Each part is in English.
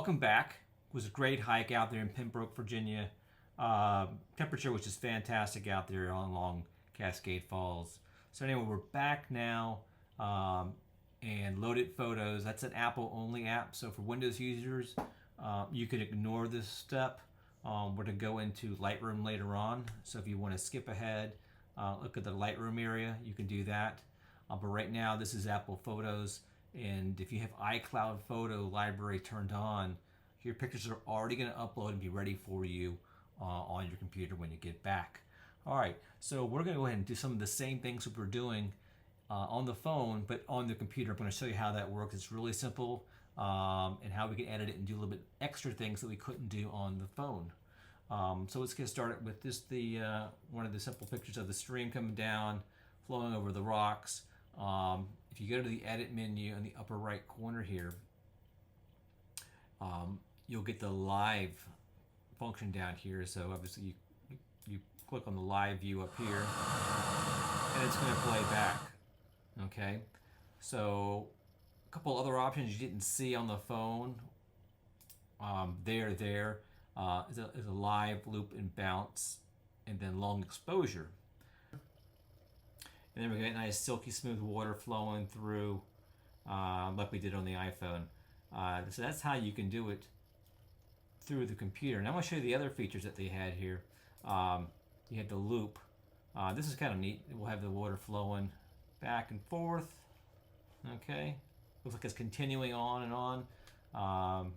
welcome back. It was a great hike out there in Pembroke, Virginia. Temperature was just fantastic out there along Cascade Falls. So anyway, we're back now and loaded photos. That's an Apple only app. So for Windows users, you can ignore this step. We're going to go into Lightroom later on. So if you want to skip ahead, look at the Lightroom area, you can do that. But right now, this is Apple Photos. And if you have iCloud photo library turned on, your pictures are already going to upload and be ready for you on your computer when you get back. All right, so we're going to go ahead and do some of the same things that we're doing on the phone, but on the computer. I'm going to show you how that works. It's really simple, and how we can edit it and do a little bit extra things that we couldn't do on the phone. So let's get started with this. One of the simple pictures of the stream coming down, flowing over the rocks. If you go to the edit menu in the upper right corner here, you'll get the live function down here. So obviously you click on the live view up here and it's going to play back. Okay, so a couple other options you didn't see on the phone. There is a live, loop, and bounce, and then long exposure. And then we get nice silky smooth water flowing through like we did on the iPhone. So that's how you can do it through the computer. And I'm going to show you the other features that they had here. You had the loop. This is kind of neat. We'll have the water flowing back and forth. Okay, looks like it's continuing on and on.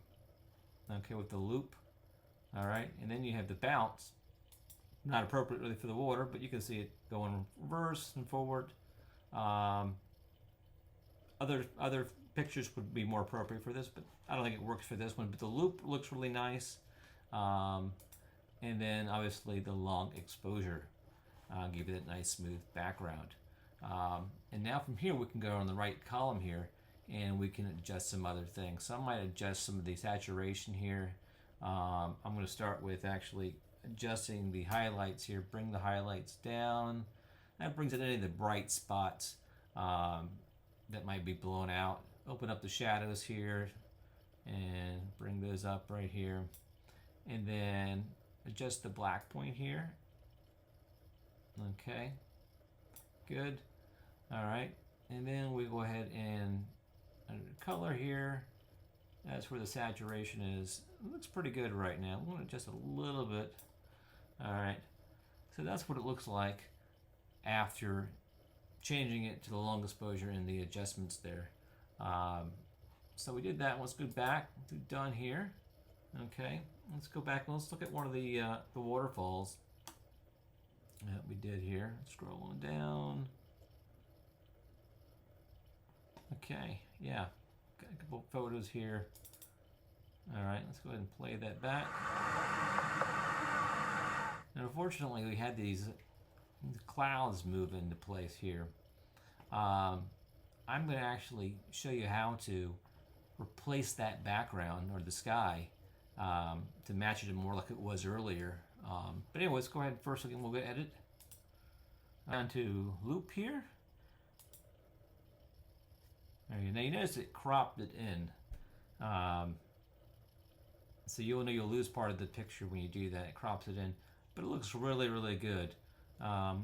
Okay, with the loop. All right, and then you have the bounce. Not appropriate really for the water, but you can see it going reverse and forward. Other pictures would be more appropriate for this, but I don't think it works for this one. But the loop looks really nice. And then obviously the long exposure give it a nice smooth background. And now from here we can go on the right column here and we can adjust some other things. So I might adjust some of the saturation here. I'm going to start with actually adjusting the highlights here. Bring the highlights down. That brings in any of the bright spots that might be blown out. Open up the shadows here and bring those up right here. And then adjust the black point here. Okay, good. All right, and then we go ahead and under color here, that's where the saturation is. It looks pretty good right now. I'm going to adjust a little bit. All right, so that's what it looks like after changing it to the long exposure and the adjustments there. So we did that. Let's go back to done here. Okay, let's go back and let's look at one of the waterfalls that we did here. Scroll on down. Okay, yeah, got a couple photos here. All right, let's go ahead and play that back. And unfortunately, we had these clouds move into place here. I'm going to actually show you how to replace that background or the sky to match it more like it was earlier. But anyway, let's go ahead first again. We'll go edit on to loop here. Now you notice it cropped it in. So you'll know you'll lose part of the picture when you do that. It crops it in, but it looks really, really good. A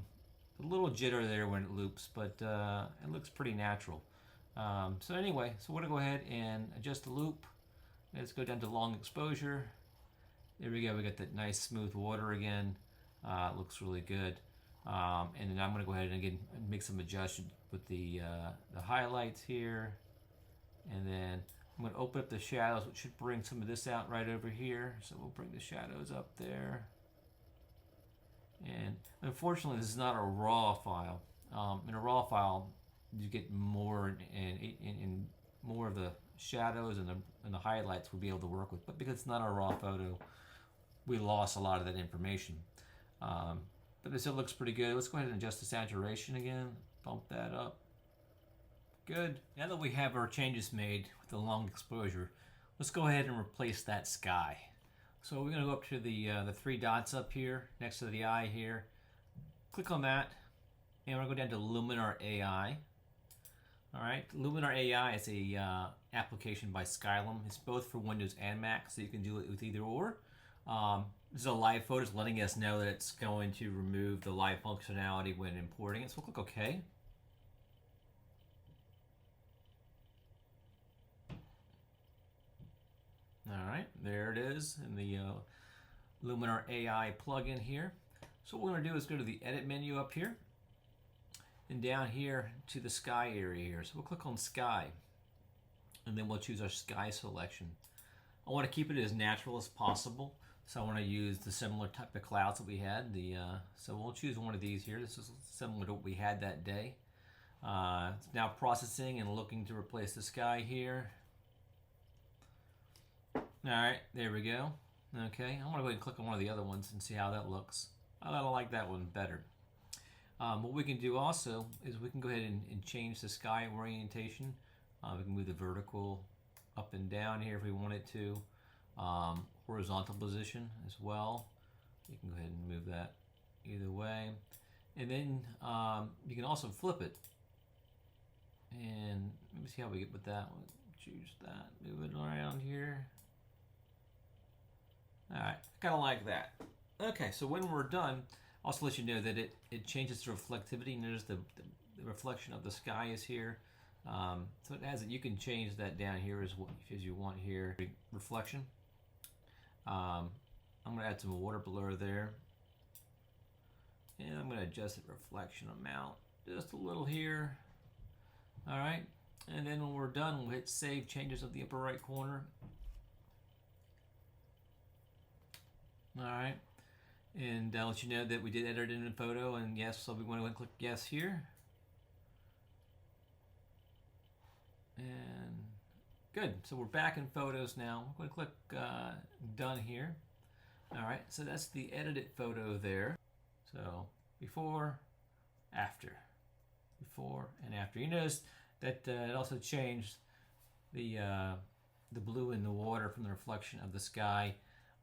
little jitter there when it loops, but it looks pretty natural. So anyway, so we're gonna go ahead and adjust the loop. Let's go down to long exposure. There we go. We got that nice smooth water again. It looks really good. And then I'm gonna go ahead and again make some adjustments with the highlights here, and then I'm going to open up the shadows, which should bring some of this out right over here. So we'll bring the shadows up there. And unfortunately, this is not a raw file. In a raw file, you get more and more of the shadows and the highlights we'll be able to work with. But because it's not a raw photo, we lost a lot of that information. But this looks pretty good. Let's go ahead and adjust the saturation again. Bump that up. Good. Now that we have our changes made with the long exposure, let's go ahead and replace that sky. So we're going to go up to the three dots up here next to the eye here. Click on that, and we're going to go down to Luminar AI. All right, Luminar AI is a application by Skylum. It's both for Windows and Mac, so you can do it with either or. This is a live photo, it's letting us know that it's going to remove the live functionality when importing it. So we'll click OK. Alright, there it is in the Luminar AI plugin here. So what we're going to do is go to the edit menu up here and down here to the sky area here. So we'll click on sky and then we'll choose our sky selection. I want to keep it as natural as possible, so I want to use the similar type of clouds that we had. So we'll choose one of these here. This is similar to what we had that day. It's now processing and looking to replace the sky here. Alright, there we go. Okay, I'm going to go ahead and click on one of the other ones and see how that looks. I like that one better. What we can do also is we can go ahead and change the sky orientation. We can move the vertical up and down here if we wanted to. Horizontal position as well. You can go ahead and move that either way. And then you can also flip it. And let me see how we get with that one. Choose that, move it around here. Alright, kind of like that. Okay, so when we're done, I'll also let you know that it changes the reflectivity. Notice the reflection of the sky is here. So it has it. You can change that down here as you want here. Reflection. I'm going to add some water blur there. And I'm going to adjust the reflection amount just a little here. Alright, and then when we're done, we'll hit Save Changes of the upper right corner. Alright, and I'll let you know that we did edit in the photo, and yes, so we want to click yes here. And good, so we're back in photos now. I'm going to click done here. Alright, so that's the edited photo there. So before, after, before and after. You notice that it also changed the blue in the water from the reflection of the sky.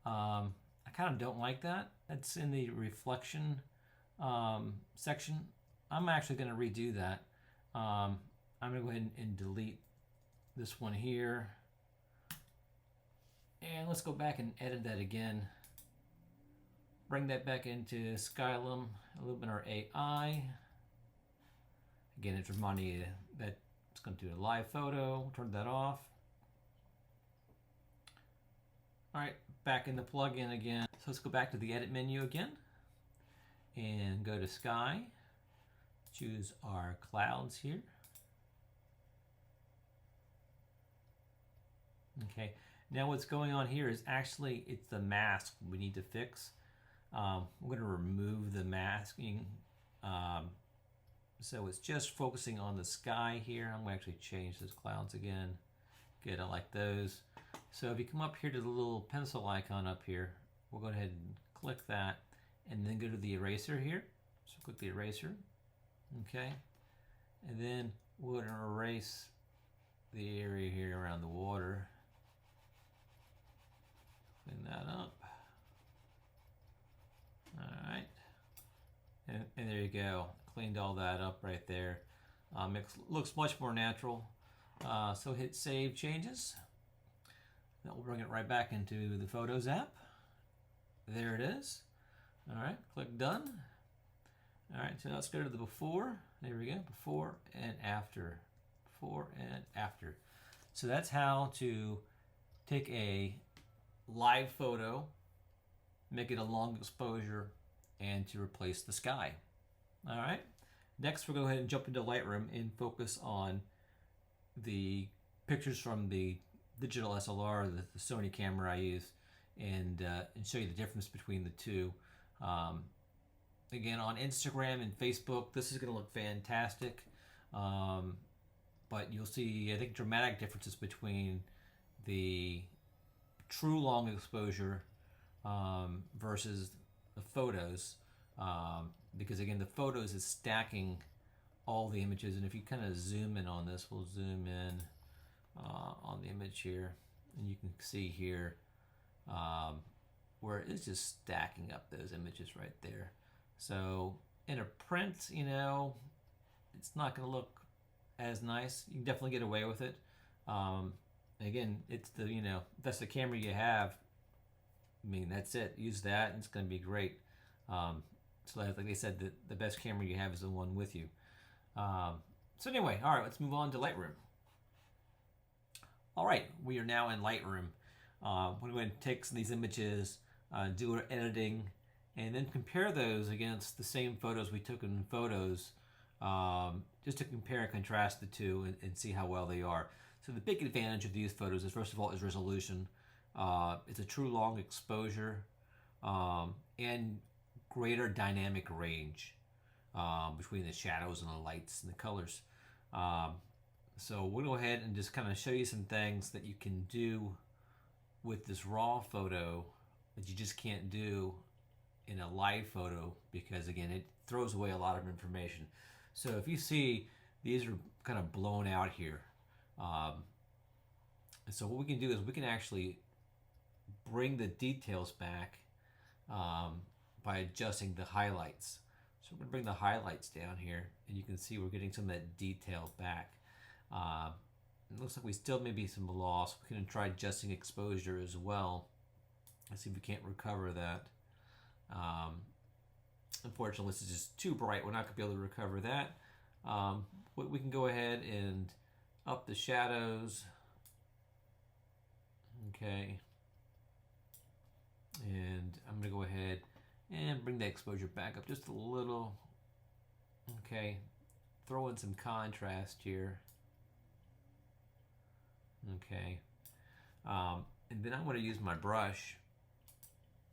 I kind of don't like that. That's in the reflection section. I'm actually going to redo that. I'm going to go ahead and delete this one here. And let's go back and edit that again. Bring that back into Skylum Luminar AI. Again, it's reminding you that it's going to do a live photo. Turn that off. Alright, back in the plugin again. So let's go back to the edit menu again and go to sky. Choose our clouds here. Okay, now what's going on here is actually it's the mask we need to fix. We're going to remove the masking. So it's just focusing on the sky here. I'm going to actually change those clouds again. Good, I like those. So if you come up here to the little pencil icon up here, we'll go ahead and click that and then go to the eraser here. So click the eraser, okay? And then we're going to erase the area here around the water. Clean that up. All right, and there you go. Cleaned all that up right there. It looks much more natural. So hit Save Changes. That will bring it right back into the Photos app. There it is. All right, click Done. All right, so let's go to the before. There we go, before and after. Before and after. So that's how to take a live photo, make it a long exposure, and to replace the sky. All right, next we'll go ahead and jump into Lightroom and focus on the pictures from the digital SLR, the Sony camera I use, and show you the difference between the two. Again, on Instagram and Facebook, this is going to look fantastic, but you'll see, I think, dramatic differences between the true long exposure versus the photos, because again, the photos is stacking all the images, and if you kind of zoom in on this, we'll zoom in on the image here, and you can see here where it's just stacking up those images right there. So in a print, you know, it's not going to look as nice. You can definitely get away with it, again, it's the, that's the camera you have. I mean, that's it. Use that, and it's going to be great. So like they said, the best camera you have is the one with you. So anyway, all right, let's move on to Lightroom. All right, we are now in Lightroom. We're going to take some of these images, do our editing, and then compare those against the same photos we took in Photos, just to compare and contrast the two and see how well they are. So the big advantage of these photos is, first of all, is resolution. It's a true long exposure, and greater dynamic range between the shadows and the lights and the colors. So we'll go ahead and just kind of show you some things that you can do with this raw photo that you just can't do in a live photo, because again, it throws away a lot of information. So if you see, these are kind of blown out here. And so what we can do is we can actually bring the details back by adjusting the highlights. So we're going to bring the highlights down here, and you can see we're getting some of that detail back. It looks like we still may be some loss. We can try adjusting exposure as well. Let's see if we can't recover that. Unfortunately, this is just too bright. We're not going to be able to recover that. We can go ahead and up the shadows. Okay. And I'm going to go ahead and bring the exposure back up just a little. Okay. Throw in some contrast here. Okay. And then I'm going to use my brush,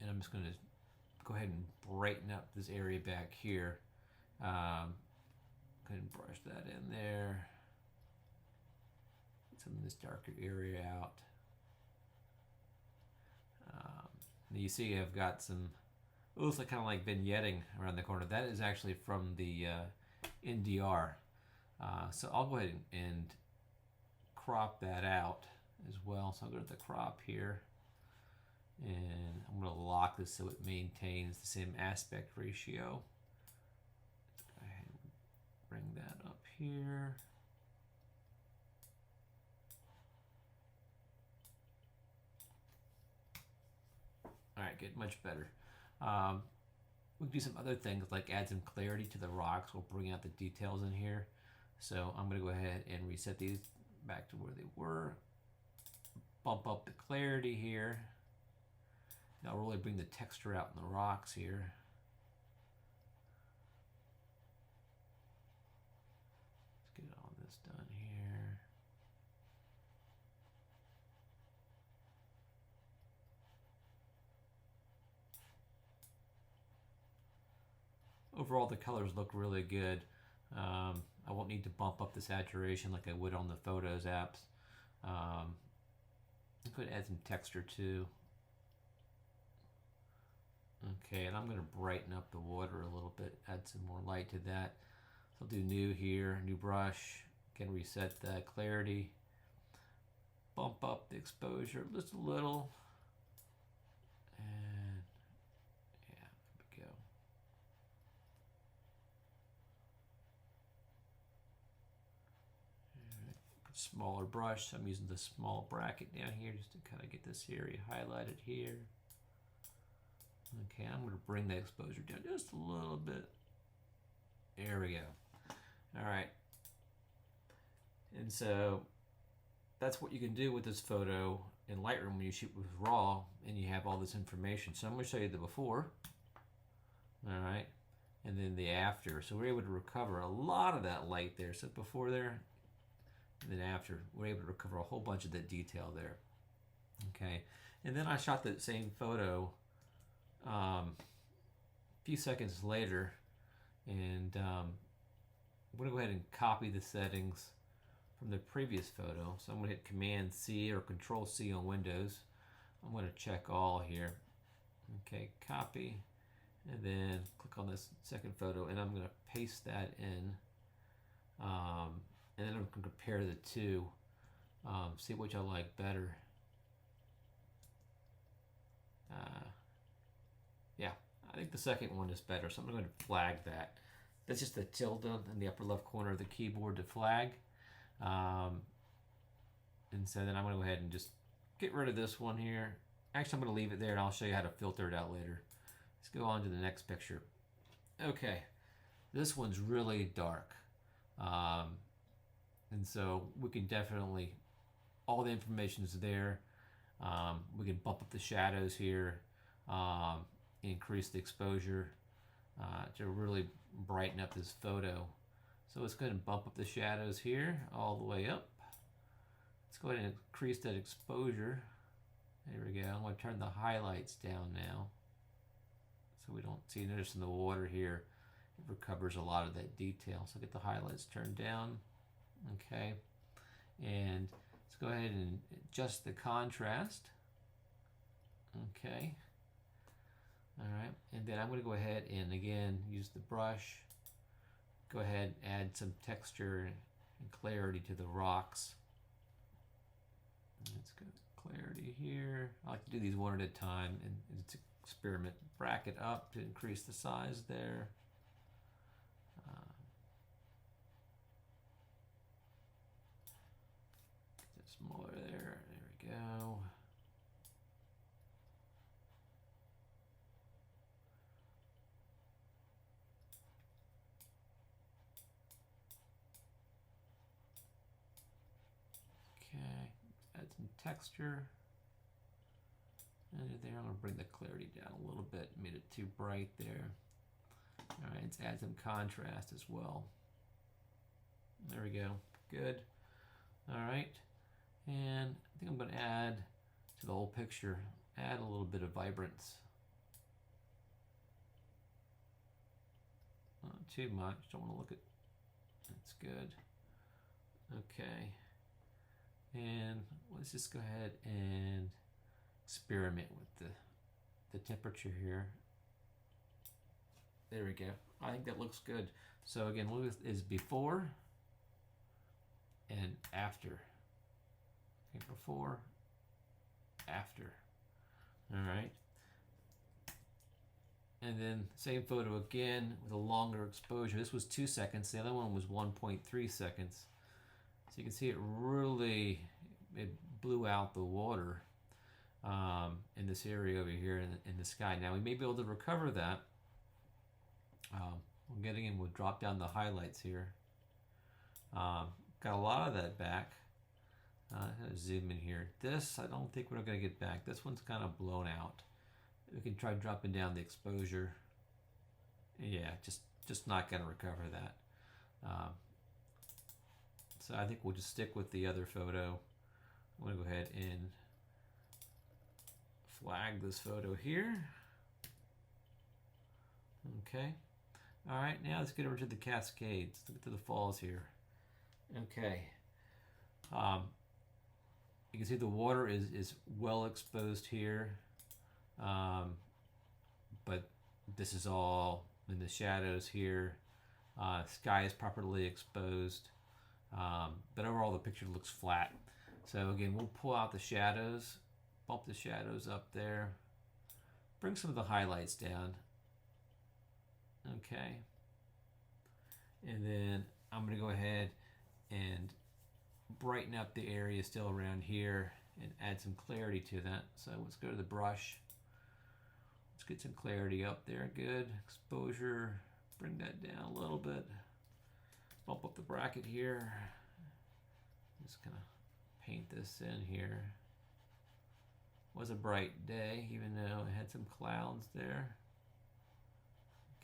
and I'm just going to go ahead and brighten up this area back here. Go ahead and brush that in there. Get some of this darker area out. You see I've got some, it looks like kind of like vignetting around the corner. That is actually from the NDR. So I'll go ahead and crop that out as well. So I'll go to the crop here, and I'm going to lock this so it maintains the same aspect ratio. Let's go ahead and bring that up here. All right, good, much better. We can do some other things like add some clarity to the rocks. We'll bring out the details in here. So I'm going to go ahead and reset these back to where they were. Bump up the clarity here. That'll really bring the texture out in the rocks here. Let's get all this done here. Overall, the colors look really good. I won't need to bump up the saturation like I would on the Photos apps. I'm going to add some texture too. Okay, and I'm going to brighten up the water a little bit, add some more light to that. So I'll do new here, new brush. Can reset the clarity. Bump up the exposure just a little. And yeah, there we go. Smaller brush. I'm using the small bracket down here just to kind of get this area highlighted here. Okay, I'm going to bring the exposure down just a little bit. There we go. All right. And so that's what you can do with this photo in Lightroom when you shoot with RAW and you have all this information. So I'm going to show you the before. All right. And then the after. So we're able to recover a lot of that light there. So before there, and then after, we're able to recover a whole bunch of the detail there. Okay. And then I shot that same photo a few seconds later, and I'm going to go ahead and copy the settings from the previous photo. So I'm going to hit Command C or Control C on Windows. I'm going to check all here. Okay, copy, and then click on this second photo, and I'm going to paste that in, and then I'm going to compare the two, see which I like better. Yeah, I think the second one is better, so I'm going to flag that. That's just the tilde in the upper left corner of the keyboard to flag. And And so then I'm going to go ahead and just get rid of this one here. Actually, I'm going to leave it there and I'll show you how to filter it out later. Let's go on to the next picture. Okay, this one's really dark. And so we can definitely, all the information is there. We can bump up the shadows here, increase the exposure to really brighten up this photo. So let's go ahead and bump up the shadows here all the way up. Let's go ahead and increase that exposure. There we go. I'm going to turn the highlights down now so we don't see. Notice in the water here, it recovers a lot of that detail. So get the highlights turned down. Okay. And let's go ahead and adjust the contrast. Okay. All right. And then I'm going to go ahead and again use the brush. Go ahead and add some texture and clarity to the rocks. Let's go clarity here. I like to do these one at a time and it's experiment. Bracket up to increase the size there. Get it smaller there. There we go. Okay, add some texture. And there, I'm going to bring the clarity down a little bit. Made it too bright there. All right, let's add some contrast as well. There we go. Good. All right. And I think I'm going to add to the whole picture, add a little bit of vibrance. Not too much. Don't want to look at. That's good. Okay. And let's just go ahead and experiment with the temperature here. There we go. I think that looks good. So again, look is before and after. Okay, before, after. All right. And then same photo again with a longer exposure. This was 2 seconds. The other one was 1.3 seconds. So you can see it really, it blew out the water in this area over here in the sky. Now we may be able to recover that. I'm getting in, we'll drop down the highlights here. Got a lot of that back. I'm gonna zoom in here. This, I don't think we're gonna get back. This one's kind of blown out. We can try dropping down the exposure. Yeah, just not gonna recover that. So I think we'll just stick with the other photo. I'm gonna go ahead and flag this photo here. Okay. All right, now let's get over to the Cascades. Let's look to the falls here. Okay. You can see the water is well exposed here. But this is all in the shadows here. Sky is properly exposed. But overall the picture looks flat. So again, we'll pull out the shadows, bump the shadows up there, bring some of the highlights down. Okay. And then I'm going to go ahead and brighten up the area still around here and add some clarity to that. So let's go to the brush. Let's get some clarity up there. Good. Exposure. Bring that down a little bit. Bump up the bracket here. Just kind of paint this in here. Was a bright day, even though it had some clouds there.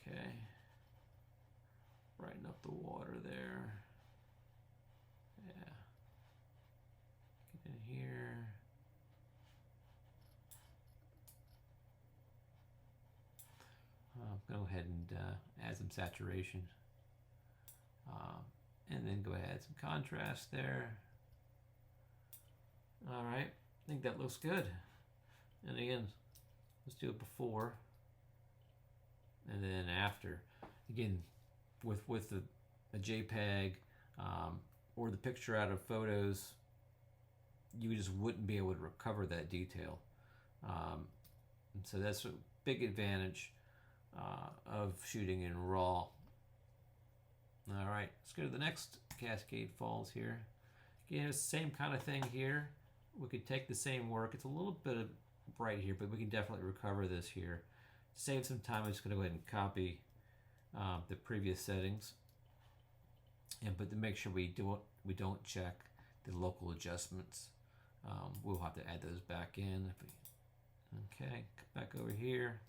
Okay. Brighten up the water there. Yeah. Get in here. Go ahead and add some saturation. And then go ahead and add some contrast there. All right, I think that looks good. And again, let's do it before and then after. Again, with a JPEG or the picture out of photos, you just wouldn't be able to recover that detail. And so that's a big advantage of shooting in RAW. All right, let's go to the next Cascade Falls here. Again, it's the same kind of thing here. We could take the same work. It's a little bit bright here, but we can definitely recover this here. Save some time. I'm just going to go ahead and copy the previous settings, but to make sure we don't check the local adjustments, we'll have to add those back in. Okay, back over here.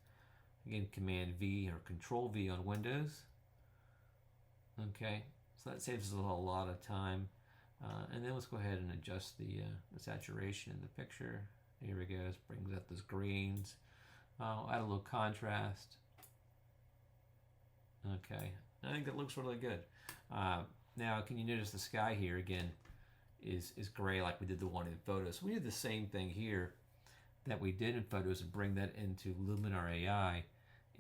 Again, Command V or Control V on Windows. Okay, so that saves us a lot of time. And then let's go ahead and adjust the saturation in the picture. Here we go. This brings up those greens. Add a little contrast. Okay, I think that looks really good. Now, can you notice the sky here again is gray like we did the one in photos? So we did the same thing here that we did in photos and bring that into Luminar AI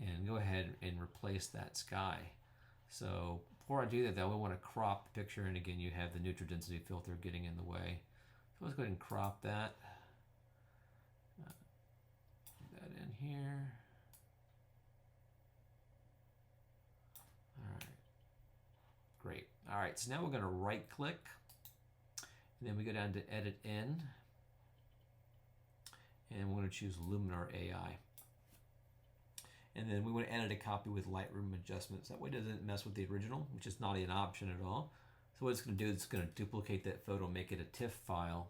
and go ahead and replace that sky. So before I do that though, we want to crop the picture, and again you have the neutral density filter getting in the way. So let's go ahead and crop that. Put that in here. All right, great. All right, so now we're going to right click, and then we go down to Edit In, and we're going to choose Luminar AI. And then we want to edit a copy with Lightroom adjustments. That way it doesn't mess with the original, which is not an option at all. So what it's going to do is it's going to duplicate that photo, make it a TIFF file,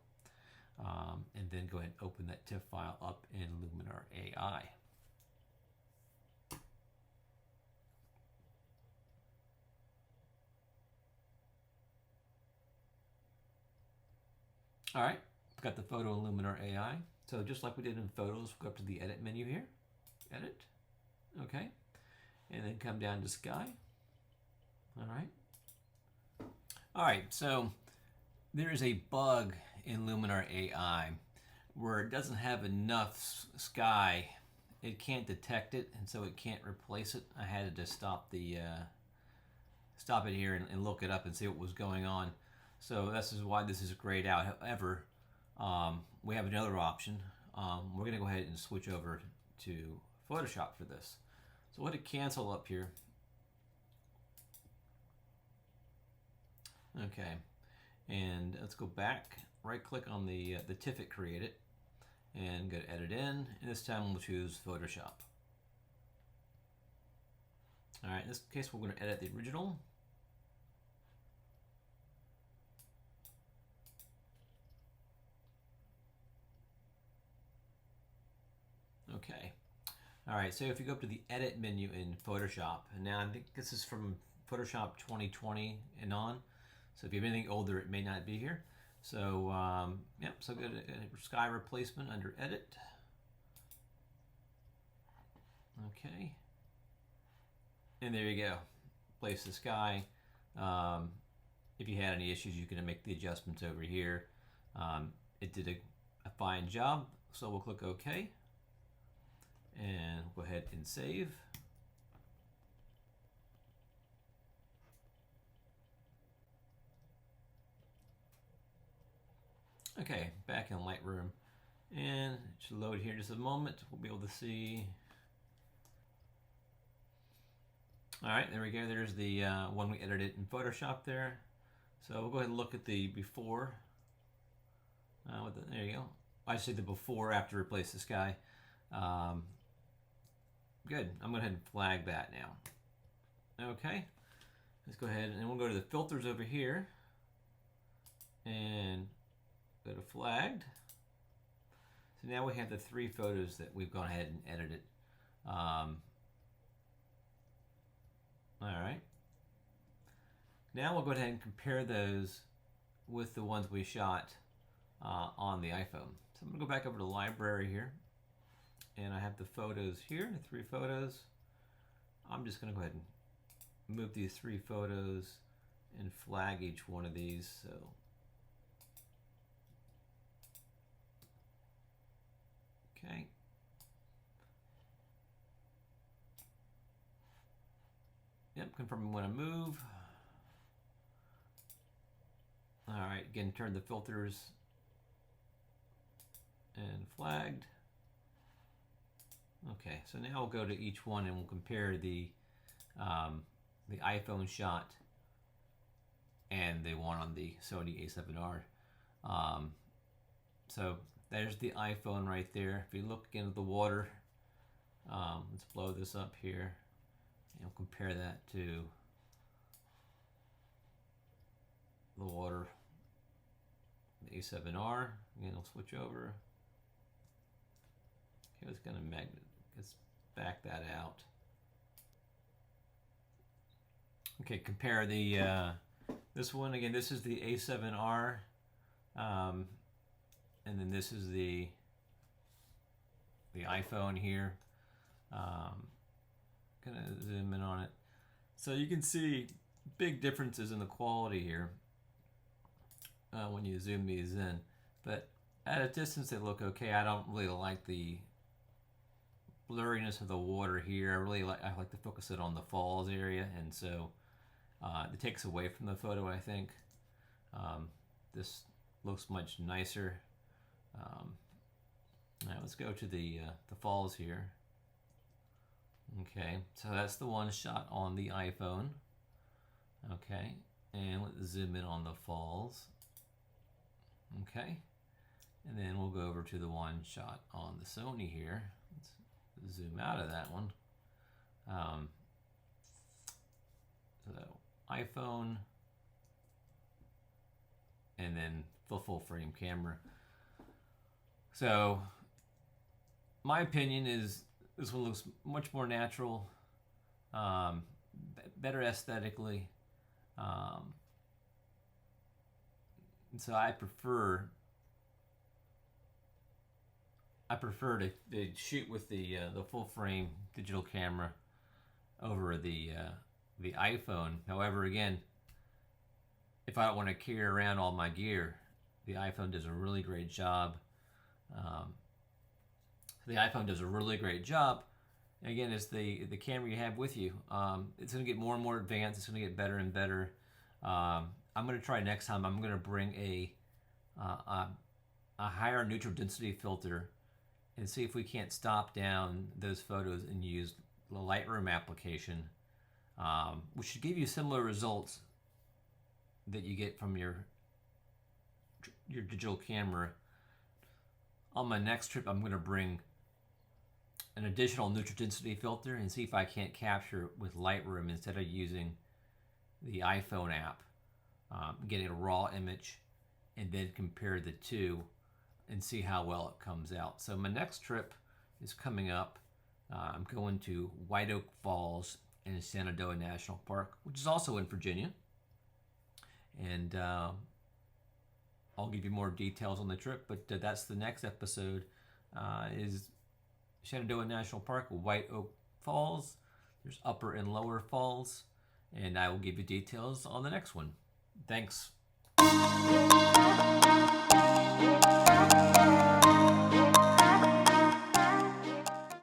and then go ahead and open that TIFF file up in Luminar AI. All right, got the photo in Luminar AI. So just like we did in photos, we'll go up to the edit menu here, edit, okay, and then come down to sky. All right, so there is a bug in Luminar AI where it doesn't have enough sky. It can't detect it, and so it can't replace it. I had to just stop it here and look it up and see what was going on. So this is why this is grayed out. However, we have another option. We're going to go ahead and switch over to Photoshop for this. So we'll hit cancel up here. Okay, and let's go back. Right click on the TIFF it created, and go to Edit In. And this time we'll choose Photoshop. All right, in this case we're going to edit the original. Okay. All right, so if you go up to the edit menu in Photoshop, and now I think this is from Photoshop 2020 and on, so if you have anything older, it may not be here. So, yep, so go to sky replacement under edit. Okay. And there you go. Place the sky. If you had any issues, you can make the adjustments over here. It did a fine job, so we'll click OK. And go ahead and save. Okay, back in Lightroom, and it should load here in just a moment. We'll be able to see. All right, there we go. There's the one we edited in Photoshop there. So we'll go ahead and look at the before. There you go. I see the before after replace the sky. Good. I'm going to go ahead and flag that now. Okay. Let's go ahead and we'll go to the filters over here and go to flagged. So now we have the 3 photos that we've gone ahead and edited. All right. Now we'll go ahead and compare those with the ones we shot on the iPhone. So I'm going to go back over to library here. And I have the photos here, the 3 photos. I'm just going to go ahead and move these 3 photos and flag each one of these. So, okay. Yep, confirming when I move. All right, again, turn the filters and flagged. Okay, so now we'll go to each one and we'll compare the iPhone shot and the one on the Sony A7R. So there's the iPhone right there. If you look into the water, let's blow this up here and we'll compare that to the water, the A7R. Again, I'll switch over. Okay, it's gonna let's back that out. Okay, compare the this one again. This is the A7R, and then this is the iPhone here. Gonna zoom in on it, so you can see big differences in the quality here when you zoom these in. But at a distance, they look okay. I don't really like the blurriness of the water here. I like to focus it on the falls area, and so it takes away from the photo, I think. This looks much nicer. Now let's go to the falls here. Okay, so that's the one shot on the iPhone. Okay, and let's zoom in on the falls. Okay, and then we'll go over to the one shot on the Sony here. Let's zoom out of that one. So iPhone, and then the full frame camera. So my opinion is this one looks much more natural, better aesthetically. And so I prefer to shoot with the full frame digital camera over the iPhone. However, again, if I don't want to carry around all my gear, the iPhone does a really great job. The iPhone does a really great job. Again, it's the camera you have with you. It's going to get more and more advanced. It's going to get better and better. I'm going to try next time. I'm going to bring a higher neutral density filter and see if we can't stop down those photos and use the Lightroom application, which should give you similar results that you get from your digital camera. On my next trip, I'm going to bring an additional neutral density filter and see if I can't capture it with Lightroom instead of using the iPhone app, getting a raw image, and then compare the two and see how well it comes out. So my next trip is coming up. I'm going to White Oak Falls in Shenandoah National Park, which is also in Virginia. And I'll give you more details on the trip, but that's the next episode, is Shenandoah National Park, White Oak Falls. There's upper and lower falls, and I will give you details on the next one. Thanks.